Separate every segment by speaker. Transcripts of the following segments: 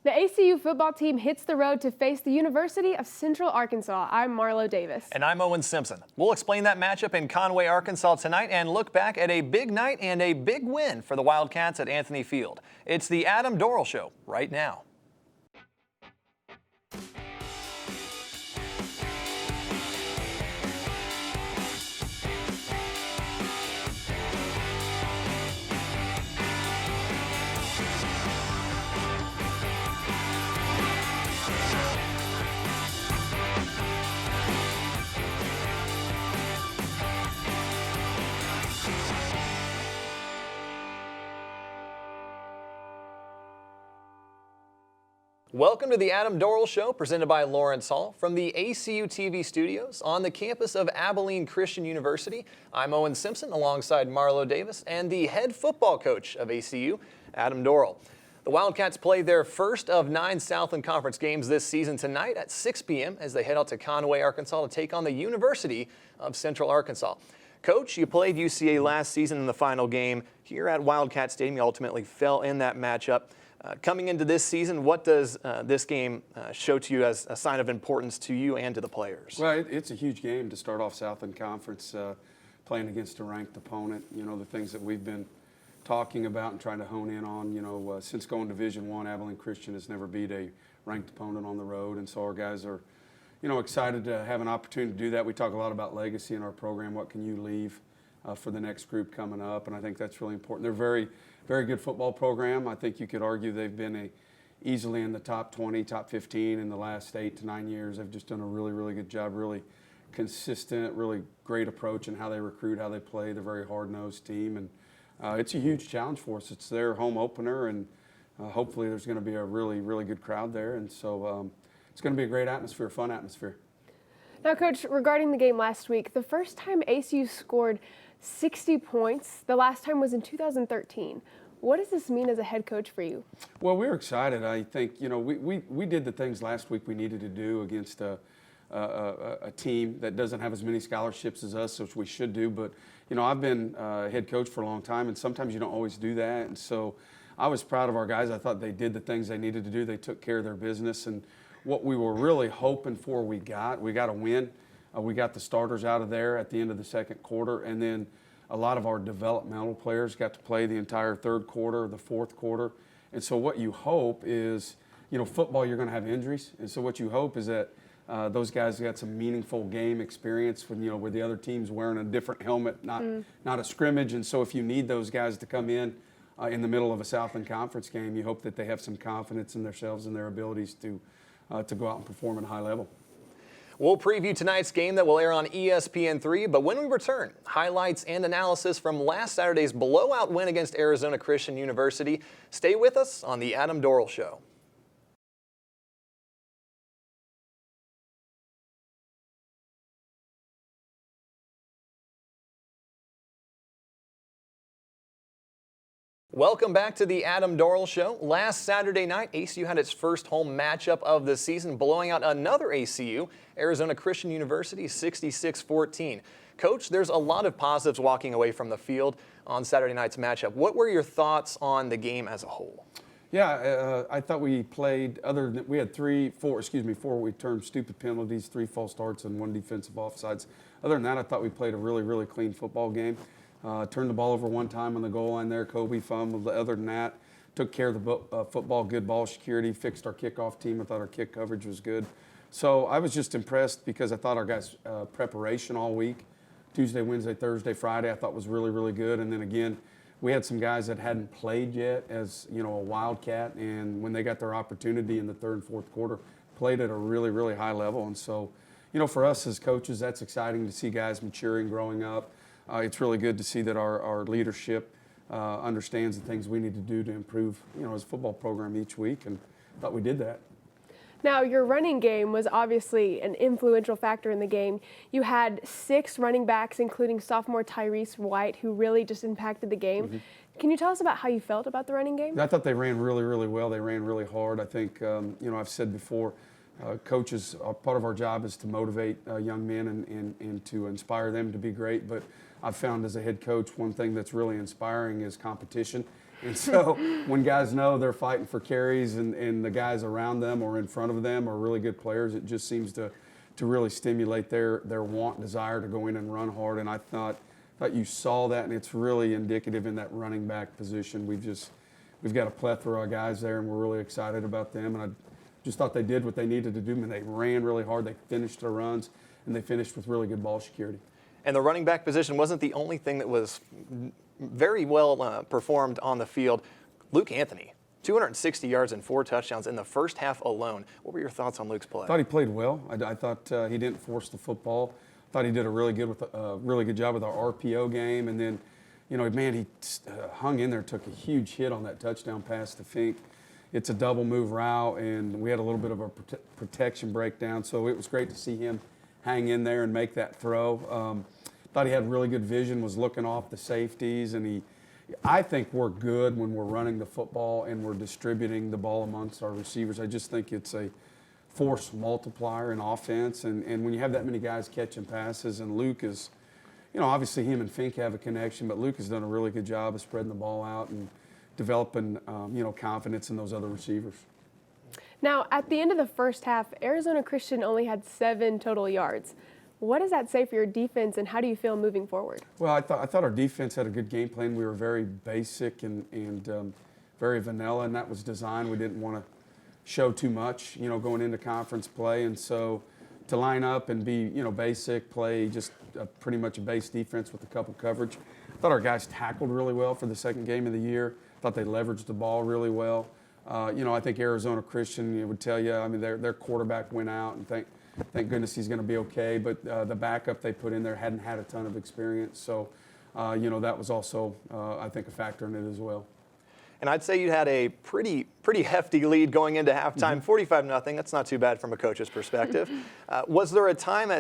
Speaker 1: The ACU football team hits the road to face the University of Central Arkansas. I'm Marlo Davis.
Speaker 2: And I'm Owen Simpson. We'll explain that matchup in Conway, Arkansas tonight and look back at a big night and a big win for the Wildcats at Anthony Field. It's the Adam Dorrel Show right now. Welcome to the Adam Dorrel Show, presented by Lawrence Hall from the ACU TV studios on the campus of Abilene Christian University. I'm Owen Simpson alongside Marlo Davis and the head football coach of ACU, Adam Dorrel. The Wildcats play their first of 9 Southland Conference games this season tonight at 6 p.m. as they head out to Conway, Arkansas to take on the University of Central Arkansas. Coach, you played UCA last season in the final game here at Wildcat Stadium. You ultimately fell in that matchup. Coming into this season, what does this game show to you as a sign of importance to you and to the players?
Speaker 3: Well, it's a huge game to start off Southland Conference, playing against a ranked opponent. You know, the things that we've been talking about and trying to hone in on, you know, since going to Division I, Abilene Christian has never beat a ranked opponent on the road. And so our guys are, you know, excited to have an opportunity to do that. We talk a lot about legacy in our program. What can you leave for the next group coming up? And I think that's really important. They're very good football program. I think you could argue they've been easily in the top 20, top 15 in the last 8 to 9 years. They've just done a really good job, really consistent, really great approach in how they recruit, how they play. They're a very hard-nosed team, and it's a huge challenge for us. It's their home opener, and hopefully there's going to be a really good crowd there. And so it's going to be a great atmosphere, fun atmosphere.
Speaker 1: Now, Coach, regarding the game last week, the first time ACU scored 60 points, the last time was in 2013. What does this mean as a head coach for you? Well,
Speaker 3: we're excited. I think, you know, we did the things last week we needed to do against a team that doesn't have as many scholarships as us, which we should do. But, you know, I've been head coach for a long time, and sometimes you don't always do that. And so I was proud of our guys. I thought they did the things they needed to do. They took care of their business. And what we were really hoping for, we got a win. We got the starters out of there at the end of the second quarter, and then a lot of our developmental players got to play the entire third quarter, the fourth quarter. And so what you hope is, you know, football, you're going to have injuries. And so what you hope is that those guys got some meaningful game experience when, you know, where the other team's wearing a different helmet, not a scrimmage. And so if you need those guys to come in the middle of a Southland Conference game, you hope that they have some confidence in themselves and their abilities to go out and perform at a high level.
Speaker 2: We'll preview tonight's game that will air on ESPN3, but when we return, highlights and analysis from last Saturday's blowout win against Arizona Christian University. Stay with us on the Adam Dorrel Show. Welcome back to the Adam Dorrel Show. Last Saturday night, ACU had its first home matchup of the season, blowing out another ACU, Arizona Christian University, 66-14. Coach, there's a lot of positives walking away from the field on Saturday night's matchup. What were your thoughts on the game as a whole?
Speaker 3: Yeah, I thought we played, we had four we turned stupid penalties, 3 false starts, and 1 defensive offsides. Other than that, I thought we played a really clean football game. Turned the ball over 1 time on the goal line there. Kobe fumbled. Other than that, took care of the football, good ball security, fixed our kickoff team. I thought our kick coverage was good. So I was just impressed because I thought our guys' preparation all week, Tuesday, Wednesday, Thursday, Friday, I thought was really good. And then again, we had some guys that hadn't played yet as, you know, a Wildcat, and when they got their opportunity in the third and fourth quarter, played at a really high level. And so, you know, for us as coaches, that's exciting to see guys maturing, growing up. It's really good to see that our leadership understands the things we need to do to improve, you know, as a football program each week, and I thought we did that.
Speaker 1: Now, your running game was obviously an influential factor in the game. You had 6 running backs, including sophomore Tyrese White, who really just impacted the game. Can you tell us about how you felt about the running game?
Speaker 3: I thought they ran really well. They ran really hard. I think, you know, I've said before, coaches, part of our job is to motivate young men and to inspire them to be great. But I've found as a head coach, one thing that's really inspiring is competition And so when guys know they're fighting for carries and the guys around them or in front of them are really good players, it just seems to really stimulate their want and desire to go in and run hard. And I thought you saw that, and it's really indicative in that running back position. We've got a plethora of guys there, and we're really excited about them. And I just thought they did what they needed to do. I mean, they ran really hard. They finished their runs, and they finished with really good ball security.
Speaker 2: And the running back position wasn't the only thing that was very well performed on the field. Luke Anthony, 260 yards and 4 touchdowns in the first half alone. What were your thoughts on Luke's play?
Speaker 3: I thought he played well. I thought he didn't force the football. I thought he did a really good job with our RPO game. And then, man, he hung in there, took a huge hit on that touchdown pass to Fink. It's a double move route, and we had a little bit of a protection breakdown. So it was great to see him hang in there and make that throw. Thought he had really good vision, was looking off the safeties, and I think we're good when we're running the football and we're distributing the ball amongst our receivers. I just think it's a force multiplier in offense, and when you have that many guys catching passes, and Luke is, obviously him and Fink have a connection, but Luke has done a really good job of spreading the ball out and developing, confidence in those other receivers.
Speaker 1: Now, at the end of the first half, Arizona Christian only had 7 total yards. What does that say for your defense, and how do you feel moving forward?
Speaker 3: Well, I thought our defense had a good game plan. We were very basic and very vanilla, and that was designed. We didn't want to show too much, going into conference play. And so to line up and be, basic, play just pretty much a base defense with a couple coverage. I thought our guys tackled really well for the second game of the year. I thought they leveraged the ball really well. I think Arizona Christian would tell you, I mean, their quarterback went out, and thank goodness he's going to be okay. But the backup they put in there hadn't had a ton of experience. So, that was also, I think, a factor in it as well.
Speaker 2: And I'd say you had a pretty hefty lead going into halftime, 45-0. That's not too bad from a coach's perspective. Was there a time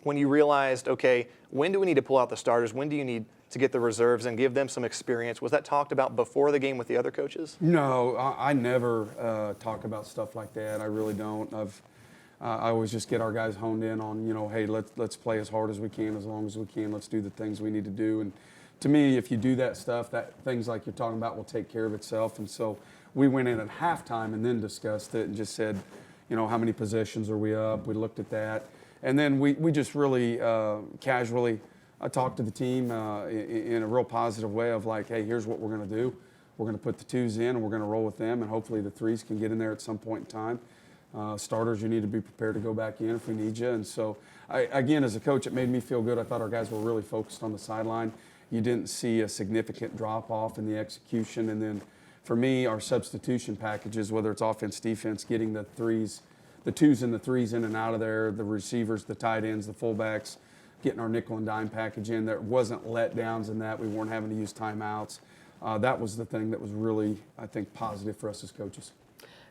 Speaker 2: when you realized, okay, when do we need to pull out the starters? When do you need to get the reserves and give them some experience? Was that talked about before the game with the other coaches?
Speaker 3: No, I never talk about stuff like that. I really don't. I always just get our guys honed in on, hey, let's play as hard as we can, as long as we can. Let's do the things we need to do. And to me, if you do that stuff, that things like you're talking about will take care of itself. And so we went in at halftime and then discussed it and just said, how many possessions are we up? We looked at that. And then we just really casually talked to the team in a real positive way of like, hey, here's what we're going to do. We're going to put the 2s in and we're going to roll with them, and hopefully the 3s can get in there at some point in time. Starters, you need to be prepared to go back in if we need you. And so, again, as a coach, it made me feel good. I thought our guys were really focused on the sideline. You didn't see a significant drop-off in the execution. And then for me, our substitution packages, whether it's offense, defense, getting the 2s and the 3s in and out of there, the receivers, the tight ends, the fullbacks, getting our nickel and dime package in. There wasn't letdowns in that. We weren't having to use timeouts. That was the thing that was really, I think, positive for us as coaches.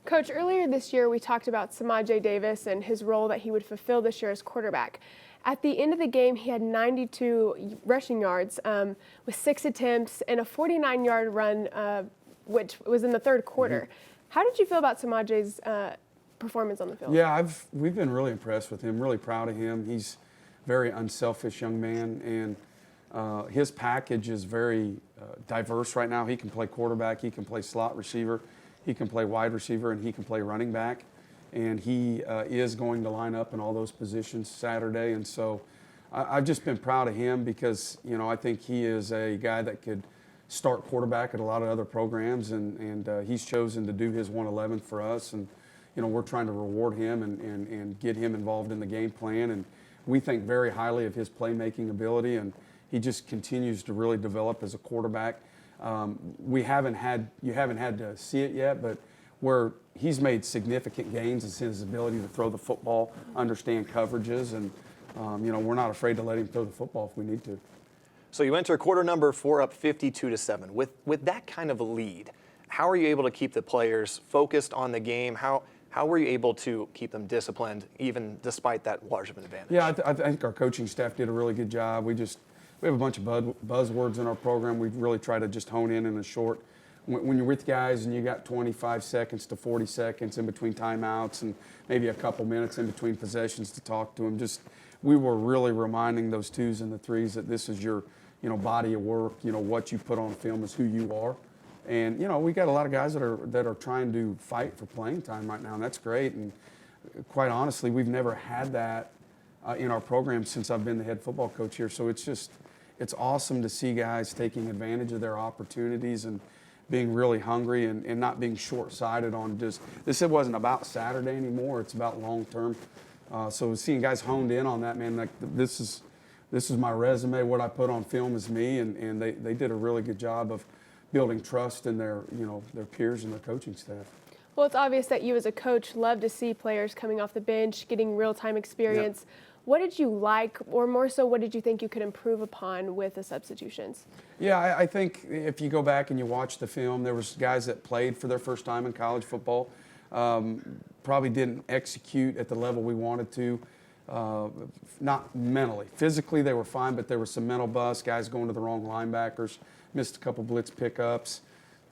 Speaker 1: Coach, earlier this year we talked about Samaje Davis and his role that he would fulfill this year as quarterback. At the end of the game, he had 92 rushing yards with 6 attempts and a 49-yard run, which was in the third quarter. Mm-hmm. How did you feel about Samaje's performance on the field?
Speaker 3: Yeah, we've been really impressed with him, really proud of him. He's a very unselfish young man, and his package is very diverse right now. He can play quarterback, he can play slot receiver, he can play wide receiver, and he can play running back. And he is going to line up in all those positions Saturday. And so I've just been proud of him because, I think he is a guy that could start quarterback at a lot of other programs. And he's chosen to do his 111 for us. And, we're trying to reward him and get him involved in the game plan. And we think very highly of his playmaking ability. And he just continues to really develop as a quarterback. You haven't had to see it yet, but where he's made significant gains is his ability to throw the football, understand coverages, and we're not afraid to let him throw the football if we need to.
Speaker 2: So you enter quarter number 4 up 52-7. With that kind of a lead, how are you able to keep the players focused on the game? How were you able to keep them disciplined even despite that large of an advantage?
Speaker 3: Yeah, I think our coaching staff did a really good job. We have a bunch of buzzwords in our program. We really try to just hone in a short. When you're with guys and you got 25 seconds to 40 seconds in between timeouts and maybe a couple minutes in between possessions to talk to them, we were really reminding those 2s and the 3s that this is your, body of work. What you put on film is who you are. And, you know, we got a lot of guys that are trying to fight for playing time right now, and that's great. And quite honestly, we've never had that in our program since I've been the head football coach here. So it's awesome to see guys taking advantage of their opportunities and being really hungry and not being short-sighted on just, this it wasn't about Saturday anymore, it's about long-term. So seeing guys honed in on that, man, like this is my resume, what I put on film is me, and they did a really good job of building trust in their peers and their coaching staff.
Speaker 1: Well, it's obvious that you as a coach love to see players coming off the bench, getting real-time experience.
Speaker 3: Yep.
Speaker 1: What did you like, or more so, what did you think you could improve upon with the substitutions?
Speaker 3: Yeah, I think if you go back and you watch the film, there was guys that played for their first time in college football, probably didn't execute at the level we wanted to, not mentally. Physically, they were fine, but there was some mental bust, guys going to the wrong linebackers, missed a couple blitz pickups,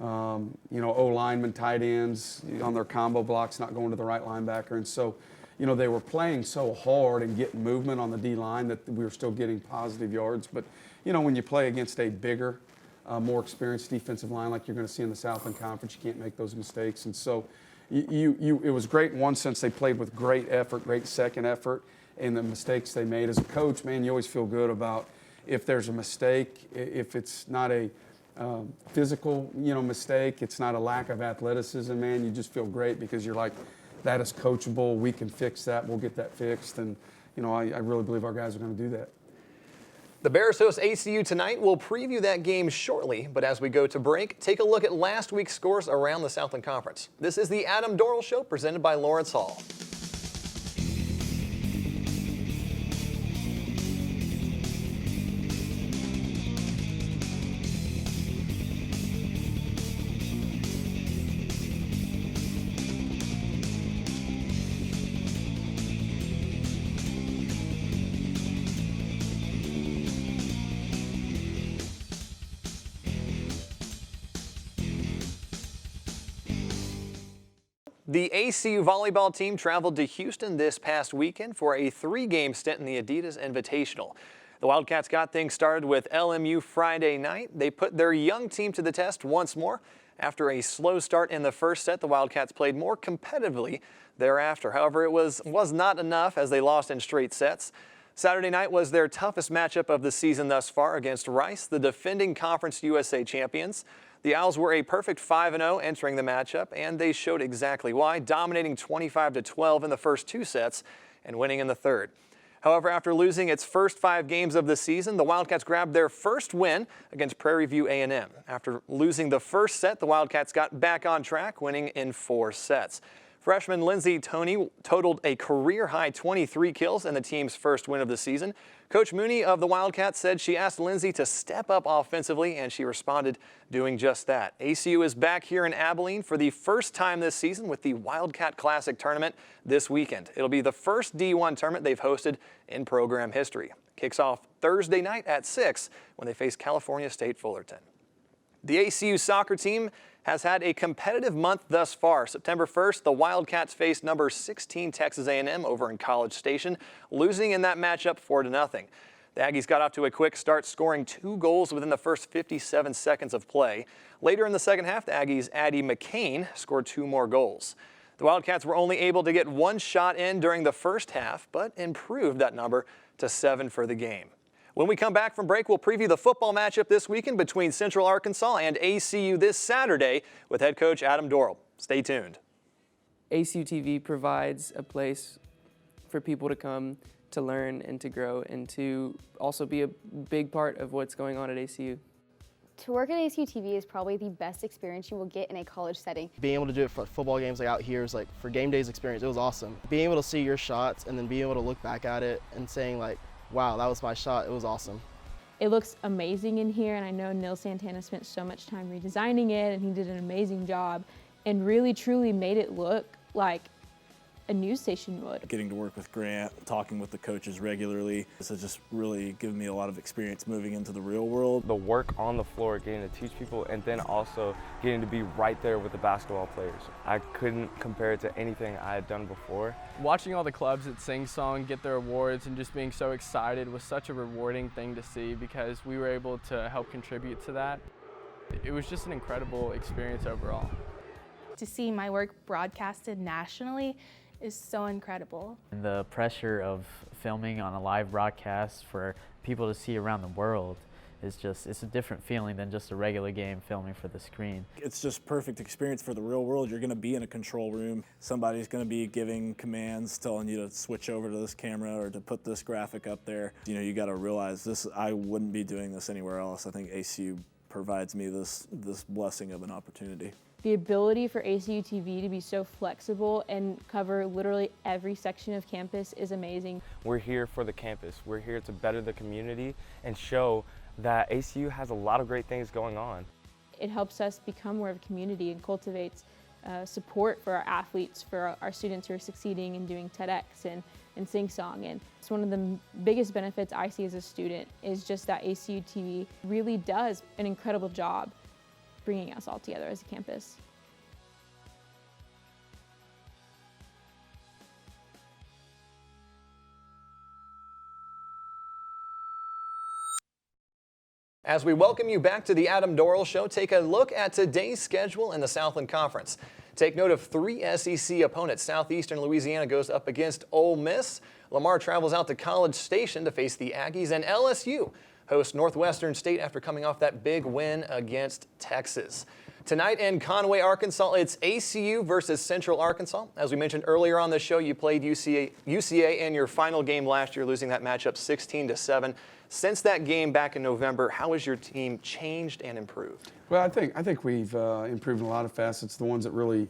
Speaker 3: O-linemen, tight ends on their combo blocks not going to the right linebacker. And so, they were playing so hard and getting movement on the D-line that we were still getting positive yards. But, when you play against a bigger, more experienced defensive line like you're going to see in the Southland Conference, you can't make those mistakes. And so it was great in one sense. They played with great effort, great second effort, and the mistakes they made. As a coach, man, you always feel good about if there's a mistake, if it's not a physical, mistake, it's not a lack of athleticism, man, you just feel great because you're like, that is coachable. We can fix that. We'll get that fixed. And, I really believe our guys are going to do that.
Speaker 2: The Bears host ACU tonight. We'll preview that game shortly, but as we go to break, take a look at last week's scores around the Southland Conference. This is the Adam Dorrel Show presented by Lawrence Hall. The ACU volleyball team traveled to Houston this past weekend for a 3-game stint in the Adidas Invitational. The Wildcats got things started with LMU Friday night. They put their young team to the test once more. After a slow start in the first set, the Wildcats played more competitively thereafter. However, it was not enough as they lost in straight sets. Saturday night was their toughest matchup of the season thus far against Rice, the defending Conference USA champions. The Owls were a perfect 5-0 entering the matchup, and they showed exactly why, dominating 25-12 in the first 2 sets and winning in the third. However, after losing its first 5 games of the season, the Wildcats grabbed their first win against Prairie View A&M. After losing the first set, the Wildcats got back on track, winning in 4 sets. Freshman Lindsey Toney totaled a career-high 23 kills in the team's first win of the season. Coach Mooney of the Wildcats said she asked Lindsey to step up offensively, and she responded doing just that. ACU is back here in Abilene for the first time this season with the Wildcat Classic Tournament this weekend. It'll be the first D1 tournament they've hosted in program history. Kicks off Thursday night at 6 when they face California State Fullerton. The ACU soccer team has had a competitive month thus far. September 1st, the Wildcats faced number 16 Texas A&M over in College Station, losing in that matchup 4-0. The Aggies got off to a quick start, scoring 2 goals within the first 57 seconds of play. Later in the second half, the Aggies' Addie McCain scored 2 more goals. The Wildcats were only able to get 1 shot in during the first half, but improved that number to 7 for the game. When we come back from break, we'll preview the football matchup this weekend between Central Arkansas and ACU this Saturday with head coach Adam Dorrel. Stay tuned.
Speaker 4: ACU TV provides a place for people to come to learn and to grow and to also be a big part of what's going on at ACU.
Speaker 5: To work at ACU TV is probably the best experience you will get in a college setting.
Speaker 6: Being able to do it for football games like out here is like, for game days experience, it was awesome. Being able to see your shots and then being able to look back at it and saying like, wow, that was my shot, it was awesome.
Speaker 7: It looks amazing in here, and I know Neil Santana spent so much time redesigning it, and he did an amazing job and really truly made it look like a news station would.
Speaker 8: Getting to work with Grant, talking with the coaches regularly, this has just really given me a lot of experience moving into the real world.
Speaker 9: The work on the floor, getting to teach people, and then also getting to be right there with the basketball players. I couldn't compare it to anything I had done before.
Speaker 10: Watching all the clubs at Sing Song get their awards and just being so excited was such a rewarding thing to see because we were able to help contribute to that. it was just an incredible experience overall.
Speaker 11: To see my work broadcasted nationally is so incredible.
Speaker 12: And the pressure of filming on a live broadcast for people to see around the world is just, it's a different feeling than just a regular game filming for the screen.
Speaker 8: It's just perfect experience for the real world. You're going to be in a control room. Somebody's going to be giving commands, telling you to switch over to this camera or to put this graphic up there. You know, you got to realize this, I wouldn't be doing this anywhere else. I think ACU provides me this blessing of an opportunity.
Speaker 7: The ability for ACU TV to be so flexible and cover literally every section of campus is amazing.
Speaker 9: We're here for the campus. We're here to better the community and show that ACU has a lot of great things going on.
Speaker 7: It helps us become more of a community and cultivates support for our athletes, for our students who are succeeding and doing TEDx and sing song. And it's one of the biggest benefits I see as a student is just that ACU TV really does an incredible job bringing us all together as a campus.
Speaker 2: As we welcome you back to the Adam Dorrel Show, take a look at today's schedule in the Southland Conference. Take note of 3 SEC opponents. Southeastern Louisiana goes up against Ole Miss. Lamar travels out to College Station to face the Aggies, and LSU hosts Northwestern State after coming off that big win against Texas. Tonight in Conway, Arkansas, it's ACU versus Central Arkansas. As we mentioned earlier on the show, you played UCA in your final game last year, losing that matchup 16-7. Since that game back in November, how has your team changed and improved?
Speaker 3: Well, I think we've improved in a lot of facets. The ones that really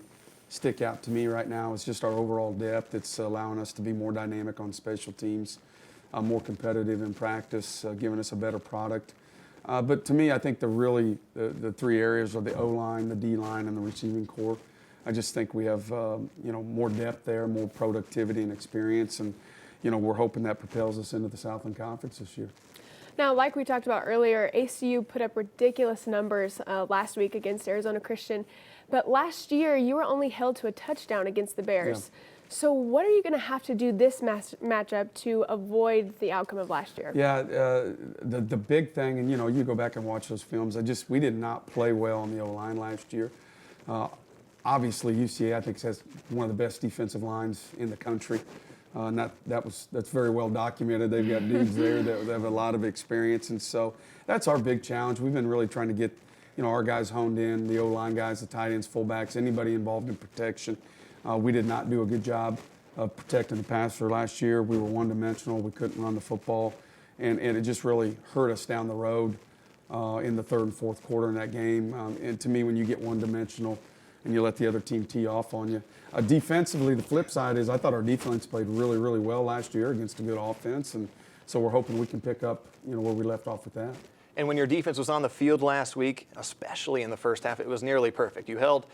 Speaker 3: stick out to me right now is just our overall depth. It's allowing us to be more dynamic on special teams, more competitive in practice, giving us a better product. But to me, I think the 3 areas are the O-line, the D-line, and the receiving core. I just think we have more depth there, more productivity and experience, and we're hoping that propels us into the Southland Conference this year.
Speaker 1: Now, like we talked about earlier, ACU put up ridiculous numbers last week against Arizona Christian, but last year you were only held to a touchdown against the Bears. Yeah. So what are you going to have to do this matchup to avoid the outcome of last year?
Speaker 3: Yeah, the big thing, and you go back and watch those films, we did not play well on the O-line last year. Obviously, UCA, I think, has one of the best defensive lines in the country. And that's very well documented. They've got dudes there that have a lot of experience, and so that's our big challenge. We've been really trying to get our guys honed in, the O-line guys, the tight ends, fullbacks, anybody involved in protection. We did not do a good job of protecting the passer last year. We were one-dimensional. We couldn't run the football, and it just really hurt us down the road in the 3rd and 4th quarter in that game. And to me, when you get one-dimensional and you let the other team tee off on you. Defensively, the flip side is I thought our defense played really, really well last year against a good offense, and so we're hoping we can pick up where we left off with that.
Speaker 2: And when your defense was on the field last week, especially in the first half, it was nearly perfect. You held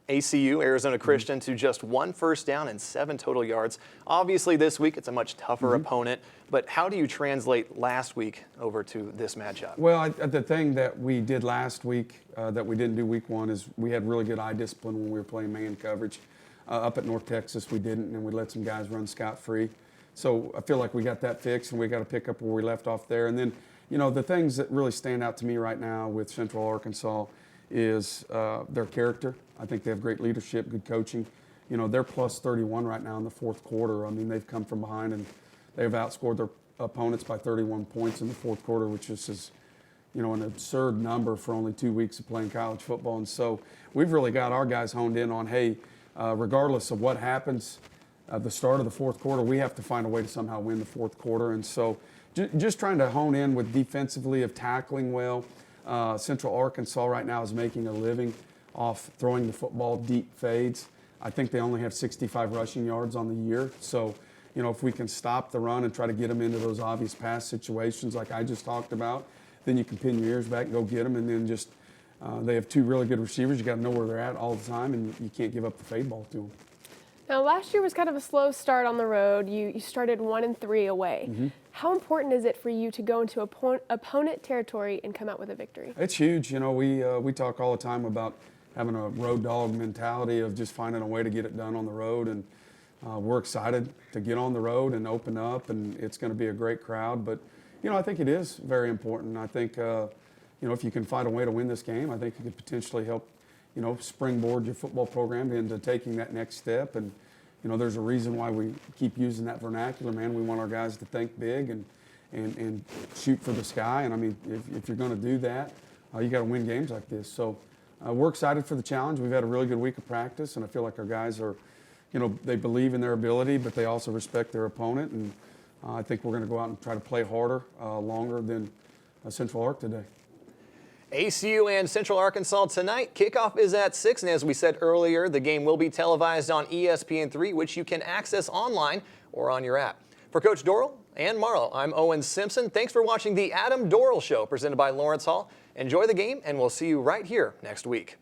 Speaker 2: ACU, Arizona Christian, to just 1 first down and 7 total yards. Obviously, this week it's a much tougher opponent, but how do you translate last week over to this matchup?
Speaker 3: Well, the thing that we did last week that we didn't do week 1 is we had really good eye discipline when we were playing man coverage. Up at North Texas, we didn't, and we let some guys run scot-free. So I feel like we got that fixed, and we got to pick up where we left off there. And then, the things that really stand out to me right now with Central Arkansas is their character. I think they have great leadership, good coaching. They're plus 31 right now in the 4th quarter. I mean, they've come from behind and they've outscored their opponents by 31 points in the 4th quarter, which is an absurd number for only 2 weeks of playing college football. And so we've really got our guys honed in on, hey, regardless of what happens at the start of the 4th quarter, we have to find a way to somehow win the 4th quarter. And so just trying to hone in with defensively of tackling well. Central Arkansas right now is making a living off throwing the football deep fades. I think they only have 65 rushing yards on the year. So, if we can stop the run and try to get them into those obvious pass situations like I just talked about, then you can pin your ears back and go get them. And then just they have 2 really good receivers. You got to know where they're at all the time, and you can't give up the fade ball to them.
Speaker 1: Now, last year was kind of a slow start on the road. You started 1-3 away.
Speaker 3: Mm-hmm.
Speaker 1: How important is it for you to go into opponent territory and come out with a victory?
Speaker 3: It's huge. We talk all the time about having a road dog mentality of just finding a way to get it done on the road, and we're excited to get on the road and open up, and it's going to be a great crowd. But I think it is very important. I think you know, if you can find a way to win this game, I think it could potentially help, you know, springboard your football program into taking that next step. And, you know, there's a reason why we keep using that vernacular, man. We want our guys to think big and shoot for the sky. And I mean, if you're going to do that, you got to win games like this. So we're excited for the challenge. We've had a really good week of practice, and I feel like our guys are, you know, they believe in their ability, but they also respect their opponent. And I think we're going to go out and try to play harder, longer than Central Ark today.
Speaker 2: ACU and Central Arkansas tonight. Kickoff is at 6, and as we said earlier, the game will be televised on ESPN3, which you can access online or on your app. For Coach Dorrel and Marlo, I'm Owen Simpson. Thanks for watching the Adam Dorrel Show, presented by Lawrence Hall. Enjoy the game, and we'll see you right here next week.